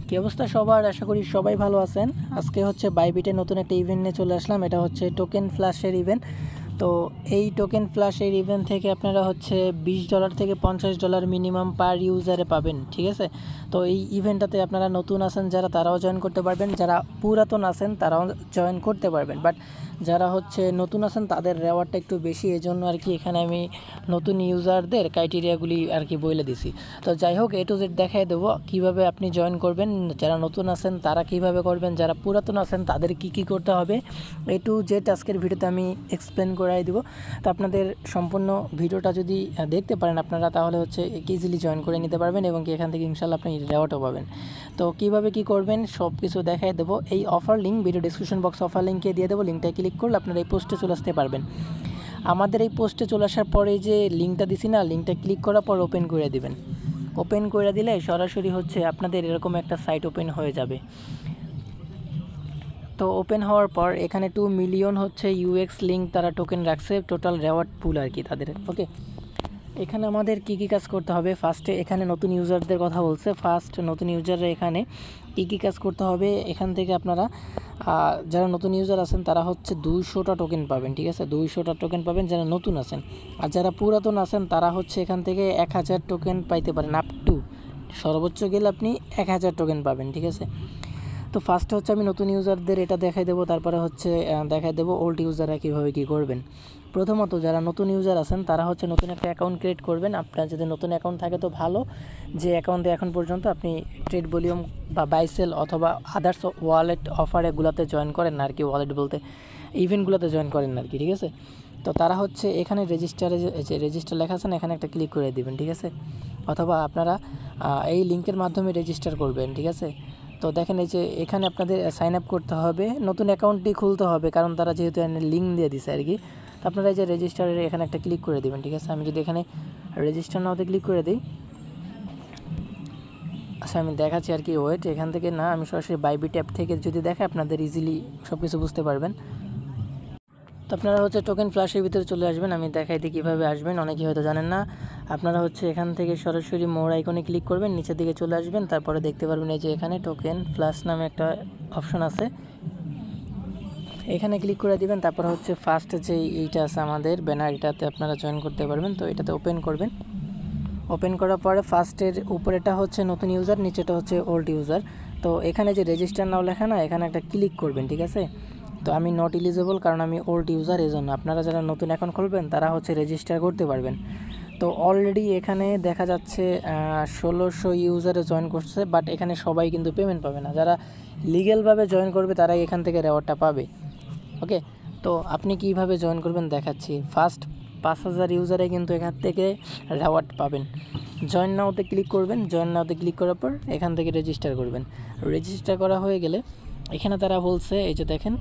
কি অবস্থা সবার? আশা করি সবাই ভালো আছেন। আজকে হচ্ছে বাইবিটে নতুন একটা ইভেন্ট নিয়ে চলে আসলাম। এটা হচ্ছে টোকেন ফ্ল্যাশের ইভেন্ট। তো এই টোকেন ফ্ল্যাশের ইভেন্ট থেকে আপনারা হচ্ছে $20 থেকে $50 মিনিমাম পার ইউজারে পাবেন, ঠিক আছে? তো এই ইভেন্টটাতে আপনারা নতুন আছেন যারা, তারাও জয়েন করতে পারবেন, যারা পুরাতন আছেন তারাও জয়েন করতে পারবেন। বাট যারা হচ্ছে নতুন আছেন তাদের রেওয়ার্ডটা একটু বেশি, এজন্য আর কি এখানে আমি নতুন ইউজারদের ক্রাইটেরিয়াগুলি আর কি বলে দিছি। তো যাই হোক, A to Z দেখাই দেবো কীভাবে আপনি জয়েন করবেন। যারা নতুন আছেন তারা কিভাবে করবেন, যারা পুরাতন আছেন তাদের কি করতে হবে, A to Z আজকের ভিডিওতে আমি এক্সপ্লেন করাই দেবো। তো আপনাদের সম্পূর্ণ ভিডিওটা যদি দেখতে পারেন আপনারা, তাহলে হচ্ছে ইজিলি জয়েন করে নিতে পারবেন এবং এখান থেকে ইনশাল্লাহ আপনি রেওয়ার্ডও পাবেন। তো কীভাবে কি করবেন সব কিছু দেখাই দেবো। এই offer link video description box offer লিঙ্কে দিয়ে দেবো, লিঙ্কটায় ক্লিক করলে আপনারা এই পোস্টে চলে আসতে পারবেন। আমাদের এই পোস্টে চলে আসার পরে যে লিঙ্কটা দিছি না, লিঙ্কটা ক্লিক করার পর ওপেন করে দিবেন। ওপেন করে দিলে সরাসরি হচ্ছে আপনাদের এরকম একটা সাইট ওপেন হয়ে যাবে। তো ওপেন হওয়ার পর এখানে 2 মিলিয়ন হচ্ছে ইউএক্স লিঙ্ক তারা টোকেন রাখছে, টোটাল রেওয়ার্ড পুল আর কি তাদের। ওকে, এখানে আমাদের কি কাজ করতে হবে, ফার্স্টে এখানে নতুন ইউজারদের কথা বলছে। ফার্স্ট নতুন ইউজাররা এখানে কী কাজ করতে হবে, এখান থেকে আপনারা যারা নতুন ইউজার আছেন তারা হচ্ছে 200টা টোকেন পাবেন, ঠিক আছে? 200টা টোকেন পাবেন যারা নতুন আছেন। আর যারা পুরাতন আছেন তারা হচ্ছে এখান থেকে 1000 টোকেন পাইতে পারেন, আপ টু সর্বোচ্চ গেলে আপনি 1000 টোকেন পাবেন, ঠিক আছে? তো ফার্স্টে হচ্ছে আমি নতুন ইউজারদের এটা দেখাই দেবো, তারপরে হচ্ছে দেখাই দেবো ওল্ড ইউজাররা কীভাবে কী করবেন। প্রথমত যারা নতুন ইউজার আছেন তারা হচ্ছে নতুন একটা অ্যাকাউন্ট ক্রিয়েট করবেন। আপনার যদি নতুন অ্যাকাউন্ট থাকে তো ভালো, যে অ্যাকাউন্টে এখন পর্যন্ত আপনি ট্রেড ভলিউম বা বাইসেল অথবা আদার্স ওয়ালেট অফার এগুলোতে জয়েন করেন না আর কি, ওয়ালেট বলতে ইভেন্টগুলোতে জয়েন করেন না আর কি, ঠিক আছে? তো তারা হচ্ছে এখানে রেজিস্টারে যে রেজিস্টার লেখা আছে না, এখানে একটা ক্লিক করে দিবেন, ঠিক আছে? অথবা আপনারা এই লিঙ্কের মাধ্যমে রেজিস্টার করবেন, ঠিক আছে? তো দেখেন এই যে এখানে আপনাদের সাইন আপ করতে হবে, নতুন অ্যাকাউন্টটি খুলতে হবে, কারণ তারা যেহেতু লিঙ্ক দিয়ে দিছে আর কি। তো আপনারা এই যে রেজিস্টারের এখানে একটা ক্লিক করে দেবেন, ঠিক আছে? আমি যদি এখানে রেজিস্টার নাওতে ক্লিক করে দিই, আচ্ছা আমি দেখাচ্ছি আর কি, ওয়েট, এখান থেকে না, আমি সরাসরি বাইবিট অ্যাপ থেকে যদি দেখে আপনাদের ইজিলি সব কিছু বুঝতে পারবেন। তো আপনারা হচ্ছে টোকেন ফ্ল্যাশের ভিতরে চলে আসবেন, আমি দেখাই দিই কীভাবে আসবেন, অনেকেই হয়তো জানেন না। আপনারা হচ্ছে এখান থেকে সরাসরি মোর আইকনে ক্লিক করবেন, নিচের দিকে চলে আসবেন, তারপরে দেখতে পারবেন এই যে এখানে টোকেন ফ্ল্যাশ নামে একটা অপশন আছে, এখানে ক্লিক করে দিবেন। তারপর হচ্ছে ফার্স্ট যে এইটা আছে আমাদের ব্যানার, এটাতে আপনারা জয়েন করতে পারবেন। তো এটাতে ওপেন করবেন। ওপেন করার পরে ফার্স্টের উপরেটা হচ্ছে নতুন ইউজার, নিচেটা হচ্ছে ওল্ড ইউজার। তো এখানে যে রেজিস্টার নাও লেখা না, এখানে একটা ক্লিক করবেন, ঠিক আছে? তো আমি নট এলিজিবল, কারণ আমি ওল্ড ইউজার, এই জন্য। আপনারা যারা নতুন অ্যাকাউন্ট খুলবেন তারা হচ্ছে রেজিস্টার করতে পারবেন। তো অলরেডি এখানে দেখা যাচ্ছে 1600 ইউজারে জয়েন করছে, বাট এখানে সবাই কিন্তু পেমেন্ট পাবে না। যারা লিগ্যালভাবে জয়েন করবে তারাই এখান থেকে রেওয়ার্ডটা পাবে। ওকে, তো আপনি কিভাবে জয়েন করবেন দেখাচ্ছি। ফার্স্ট 5000 ইউজারে কিন্তু এখান থেকে রেওয়ার্ড পাবেন। জয়েন নাওতে ক্লিক করবেন, জয়েন নাওতে ক্লিক করার পর এখান থেকে রেজিস্টার করবেন। রেজিস্টার করা হয়ে গেলে এখানে তারা বলছে, এই যে দেখেন,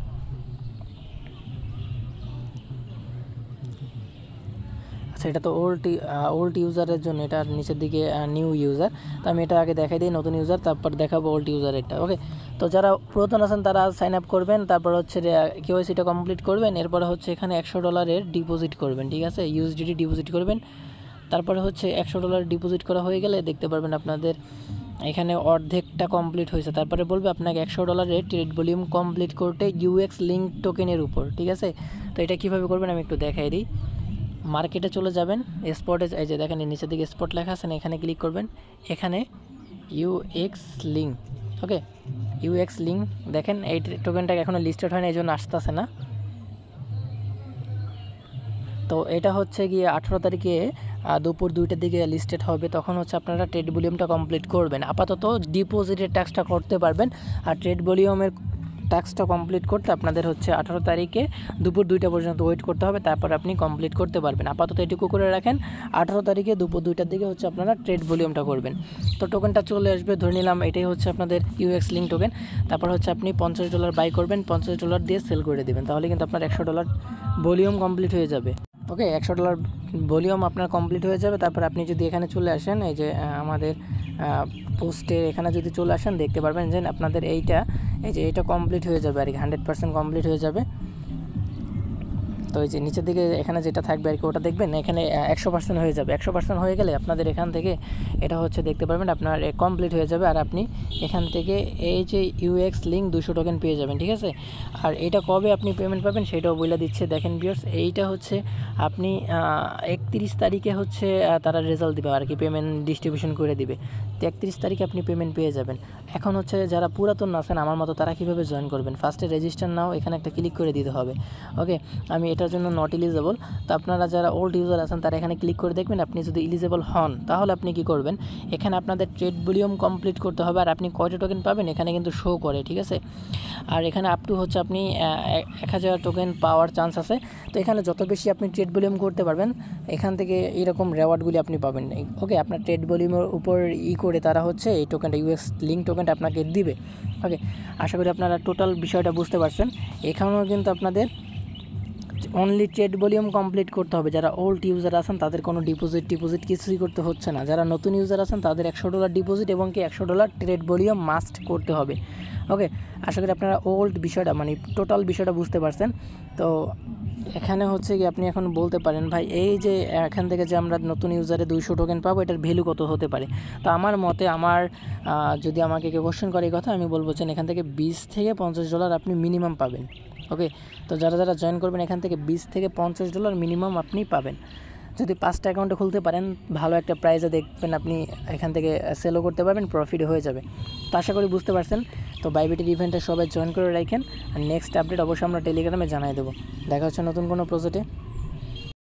আচ্ছা এটা তো ওল্ড ইউজারের জন্য, এটা নিচের দিকে নিউ ইউজার। তো আমি এটা আগে দেখাই দিই নতুন ইউজার, তারপর দেখাবো ওল্ড ইউজারেরটা। ওকে, তো যারা পুরাতন আছেন তারা সাইন আপ করবেন, তারপর হচ্ছে কেওয়াইসিটা কমপ্লিট করবেন, এরপরে হচ্ছে এখানে $100 ডিপোজিট করবেন, ঠিক আছে? ইউএসডিটি ডিপোজিট করবেন। তারপরে হচ্ছে $100 ডিপোজিট করা হয়ে গেলে দেখতে পারবেন আপনাদের এখানে অর্ধেকটা কমপ্লিট হয়েছে। তারপরে বলবে আপনাকে $100 ট্রেড ভলিউম কমপ্লিট করতে ইউএক্স লিঙ্ক টোকেনের উপর, ঠিক আছে? তো এটা কীভাবে করবেন আমি একটু দেখাই দিই। মার্কেটে চলে যাবেন, স্পটে, এই যে দেখেন নিচের দিকে স্পট লেখা আছে না, এখানে ক্লিক করবেন। এখানে ইউএক্স লিঙ্ক, ওকে, ইউএক্স লিঙ্ক দেখেন, এই টোকেনটা এখনও লিস্টেড হয় না, এই জন্য আসতেছে না। তো এটা হচ্ছে গিয়ে 18 তারিখে দুপুর 2টার দিকে লিস্টেড হবে, তখন হচ্ছে আপনারা ট্রেড ভলিউমটা কমপ্লিট করবেন। আপাতত ডিপোজিটের ট্যাক্সটা করতে পারবেন, আর ট্রেড ভলিউমের টাস্কটা কমপ্লিট করতে আপনাদের হচ্ছে 18 তারিখে দুপুর 2টা পর্যন্ত ওয়েট করতে হবে, তারপর আপনি কমপ্লিট করতে পারবেন। আপাতত এটুকু করে রাখেন, 18 তারিখে দুপুর 2টার দিকে হচ্ছে আপনারা ট্রেড ভলিউমটা করবেন। তো টোকেনটা চলে আসবে, ধরে নিলাম এটাই হচ্ছে আপনাদের ইউএক্স লিঙ্ক টোকেন। তারপর হচ্ছে আপনি $50 বাই করবেন, $50 দিয়ে সেল করে দেবেন, তাহলে কিন্তু আপনার $100 ভলিউম কমপ্লিট হয়ে যাবে। ওকে, $100 ভলিউম আপনার কমপ্লিট হয়ে যাবে। তারপর আপনি যদি এখানে চলে আসেন, এই যে আমাদের পোস্টে এখানে যদি চলে আসেন, দেখতে পারবেন যে আপনাদের এই যে এটা কমপ্লিট হয়ে যাবে আর কি, 100% কমপ্লিট হয়ে যাবে। তো এই যে নিচের দিকে এখানে যেটা থাকবে আর কি ওটা দেখবেন, এখানে 100% হয়ে যাবে। 100% হয়ে গেলে আপনাদের এখান থেকে এটা হচ্ছে দেখতে পারবেন আপনার কমপ্লিট হয়ে যাবে, আর আপনি এখান থেকে এই যে UX লিঙ্ক 200 টোকেন পেয়ে যাবেন, ঠিক আছে। আর এটা কবে আপনি পেমেন্ট পাবেন সেটাও বলে দিচ্ছে, দেখেন ভিউয়ার্স, এইটা হচ্ছে আপনি 31 তারিখে হচ্ছে তারা রেজাল্ট দিবে আর কি, পেমেন্ট ডিস্ট্রিবিউশন করে দিবে। তো 31 তারিখে আপনি পেমেন্ট পেয়ে যাবেন। এখন হচ্ছে যারা পুরাতন আছেন আমার মতো, তারা কীভাবে জয়েন করবেন? ফার্স্টে রেজিস্টার নাও এখানে একটা ক্লিক করে দিতে হবে। ওকে, আমি এটার জন্য নট এলিজেবল। তো আপনারা যারা ওল্ড ইউজার আছেন তারা এখানে ক্লিক করে দেখবেন। আপনি যদি এলিজেবল হন তাহলে আপনি কি করবেন, এখানে আপনাদের ট্রেড ভলিউম কমপ্লিট করতে হবে, আর আপনি কয়টা টোকেন পাবেন এখানে কিন্তু শো করে, ঠিক আছে। আর এখানে আপ টু হচ্ছে আপনি 1000 টোকেন পাওয়ার চান্স আছে। তো এখানে যত বেশি আপনি ট্রেড ভলিউম করতে পারবেন এখান থেকে এইরকম রেওয়ার্ডগুলি আপনি পাবেন। ওকে, আপনার ট্রেড ভলিউমের উপর করে তারা হচ্ছে এই টোকেনটা UX লিঙ্ক টোকেনটা আপনাকে দিবে। ওকে, আশা করি আপনারা টোটাল বিষয়টা বুঝতে পারছেন। এখানেও কিন্তু আপনাদের অনলি ট্রেড ভলিউম কমপ্লিট করতে হবে। যারা ওল্ড ইউজার আছেন তাদের কোনো ডিপোজিট কিছুই করতে হচ্ছে না। যারা নতুন ইউজার আছেন তাদের $100 ডিপোজিট এবং কি $100 ট্রেড ভলিউম মাস্ট করতে হবে। ওকে, আশা করি আপনারা ওল্ড বিষয়টা মানে টোটাল বিষয়টা বুঝতে পারছেন। তো এখানে হচ্ছে কি আপনি এখন বলতে পারেন ভাই এই যে এখান থেকে যে আমরা নতুন ইউজারে 200 টোকেন পাবো এটার ভ্যালু কত হতে পারে? তো আমার মতে যদি আমাকে কেউ কোশ্চেন করে এই কথা, আমি বলবো যে এখান থেকে $20 থেকে $50 আপনি মিনিমাম পাবেন। ওকে, তো যারা জয়েন করবেন এখান থেকে $20 থেকে $50 মিনিমাম আপনি পাবেন। যদি 5টা অ্যাকাউন্টে খুলতে পারেন ভালো একটা প্রাইজে দেখবেন আপনি এখান থেকে সেলও করতে পারবেন, প্রফিটও হয়ে যাবে। তো আশা করি বুঝতে পারছেন। তো বাইবিটের ইভেন্টে সবাই জয়েন করে রাখেন, আর নেক্সট আপডেট অবশ্যই আমরা টেলিগ্রামে জানাই দেবো। দেখা হচ্ছে নতুন কোনো প্রজেক্টে।